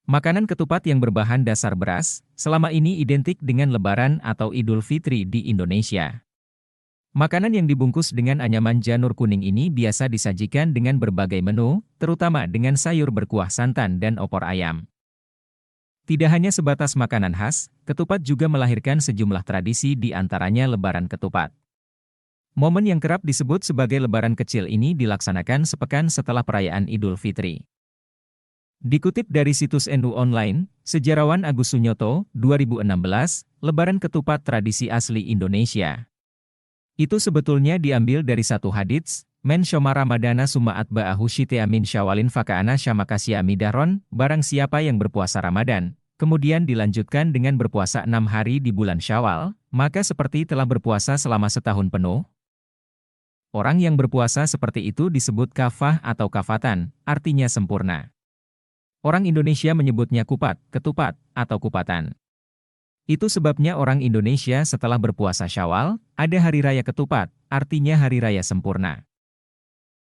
Makanan ketupat yang berbahan dasar beras, selama ini identik dengan Lebaran atau Idul Fitri di Indonesia. Makanan yang dibungkus dengan anyaman janur kuning ini biasa disajikan dengan berbagai menu, terutama dengan sayur berkuah santan dan opor ayam. Tidak hanya sebatas makanan khas, ketupat juga melahirkan sejumlah tradisi di antaranya Lebaran ketupat. Momen yang kerap disebut sebagai Lebaran kecil ini dilaksanakan sepekan setelah perayaan Idul Fitri. Dikutip dari situs NU Online, sejarawan Agus Sunyoto, 2016, Lebaran ketupat tradisi asli Indonesia. Itu sebetulnya diambil dari satu hadits, Men syoma Ramadana summa atba'ahu syitea min syawalin faka'ana syamakasya midahron, barang siapa yang berpuasa Ramadan, kemudian dilanjutkan dengan berpuasa 6 hari di bulan Syawal, maka seperti telah berpuasa selama setahun penuh. Orang yang berpuasa seperti itu disebut kafah atau kafatan, artinya sempurna. Orang Indonesia menyebutnya kupat, ketupat, atau kupatan. Itu sebabnya orang Indonesia setelah berpuasa Syawal, ada Hari Raya Ketupat, artinya Hari Raya Sempurna.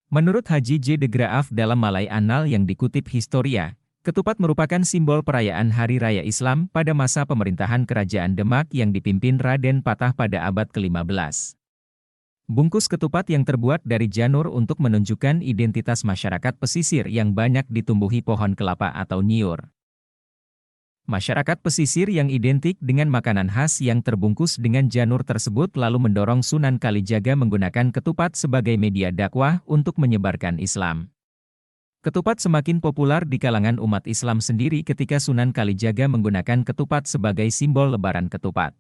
Menurut Haji J. de Graaf dalam Malay Annal yang dikutip Historia, ketupat merupakan simbol perayaan Hari Raya Islam pada masa pemerintahan Kerajaan Demak yang dipimpin Raden Patah pada abad ke-15. Bungkus ketupat yang terbuat dari janur untuk menunjukkan identitas masyarakat pesisir yang banyak ditumbuhi pohon kelapa atau nyiur. Masyarakat pesisir yang identik dengan makanan khas yang terbungkus dengan janur tersebut lalu mendorong Sunan Kalijaga menggunakan ketupat sebagai media dakwah untuk menyebarkan Islam. Ketupat semakin populer di kalangan umat Islam sendiri ketika Sunan Kalijaga menggunakan ketupat sebagai simbol Lebaran ketupat.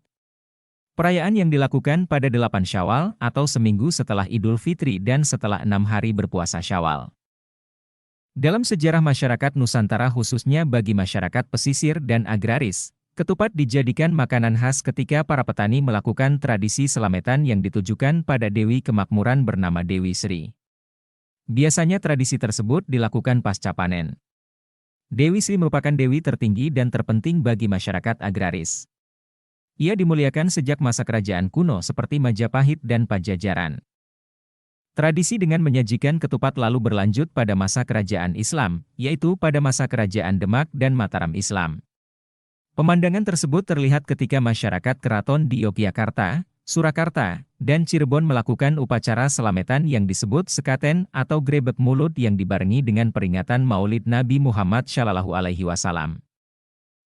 Perayaan yang dilakukan pada 8 Syawal atau seminggu setelah Idul Fitri dan setelah 6 hari berpuasa Syawal. Dalam sejarah masyarakat Nusantara khususnya bagi masyarakat pesisir dan agraris, ketupat dijadikan makanan khas ketika para petani melakukan tradisi selametan yang ditujukan pada Dewi Kemakmuran bernama Dewi Sri. Biasanya tradisi tersebut dilakukan pasca panen. Dewi Sri merupakan dewi tertinggi dan terpenting bagi masyarakat agraris. Ia dimuliakan sejak masa kerajaan kuno seperti Majapahit dan Pajajaran. Tradisi dengan menyajikan ketupat lalu berlanjut pada masa kerajaan Islam, yaitu pada masa kerajaan Demak dan Mataram Islam. Pemandangan tersebut terlihat ketika masyarakat keraton di Yogyakarta, Surakarta, dan Cirebon melakukan upacara selametan yang disebut sekaten atau grebek mulut yang dibarengi dengan peringatan Maulid Nabi Muhammad SAW.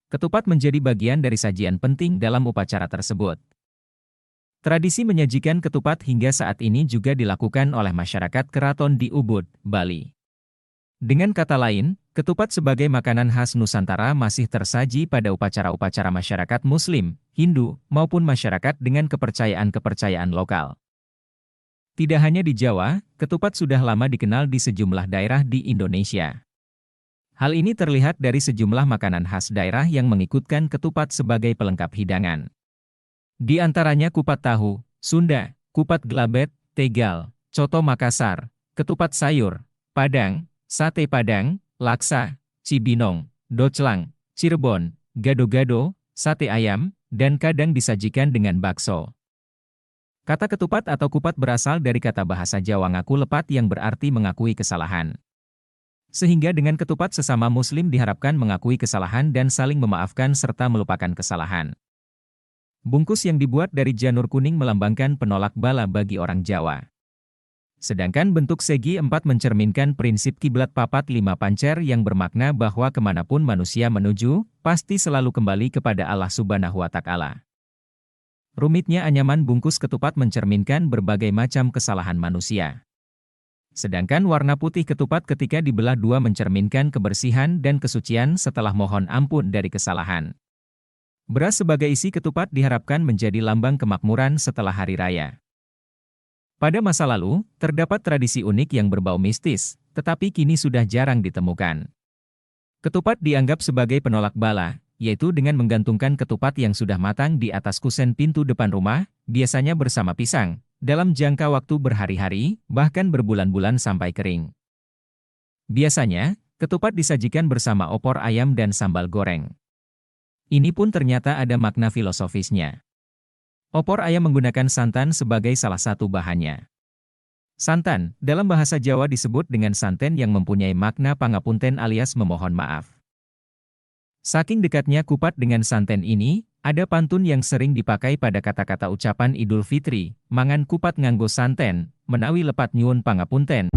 Ketupat menjadi bagian dari sajian penting dalam upacara tersebut. Tradisi menyajikan ketupat hingga saat ini juga dilakukan oleh masyarakat keraton di Ubud, Bali. Dengan kata lain, ketupat sebagai makanan khas Nusantara masih tersaji pada upacara-upacara masyarakat Muslim, Hindu, maupun masyarakat dengan kepercayaan-kepercayaan lokal. Tidak hanya di Jawa, ketupat sudah lama dikenal di sejumlah daerah di Indonesia. Hal ini terlihat dari sejumlah makanan khas daerah yang mengikutkan ketupat sebagai pelengkap hidangan. Di antaranya kupat tahu, Sunda, kupat gelabet, Tegal, coto Makassar, ketupat sayur, Padang, sate Padang, laksa, cibinong, doclang, Cirebon, gado-gado, sate ayam, dan kadang disajikan dengan bakso. Kata ketupat atau kupat berasal dari kata bahasa Jawa ngaku lepat yang berarti mengakui kesalahan. Sehingga dengan ketupat sesama Muslim diharapkan mengakui kesalahan dan saling memaafkan serta melupakan kesalahan. Bungkus yang dibuat dari janur kuning melambangkan penolak bala bagi orang Jawa. Sedangkan bentuk segi 4 mencerminkan prinsip kiblat papat 5 pancer yang bermakna bahwa kemanapun manusia menuju, pasti selalu kembali kepada Allah Subhanahu wa Ta'ala. Rumitnya anyaman bungkus ketupat mencerminkan berbagai macam kesalahan manusia. Sedangkan warna putih ketupat ketika dibelah dua mencerminkan kebersihan dan kesucian setelah mohon ampun dari kesalahan. Beras sebagai isi ketupat diharapkan menjadi lambang kemakmuran setelah hari raya. Pada masa lalu, terdapat tradisi unik yang berbau mistis, tetapi kini sudah jarang ditemukan. Ketupat dianggap sebagai penolak bala, yaitu dengan menggantungkan ketupat yang sudah matang di atas kusen pintu depan rumah, biasanya bersama pisang, dalam jangka waktu berhari-hari, bahkan berbulan-bulan sampai kering. Biasanya, ketupat disajikan bersama opor ayam dan sambal goreng. Ini pun ternyata ada makna filosofisnya. Opor ayam menggunakan santan sebagai salah satu bahannya. Santan, dalam bahasa Jawa disebut dengan santen yang mempunyai makna pangapunten alias memohon maaf. Saking dekatnya kupat dengan santen ini, ada pantun yang sering dipakai pada kata-kata ucapan Idul Fitri, mangan kupat nganggo santen, menawi lepat nyuwun pangapunten.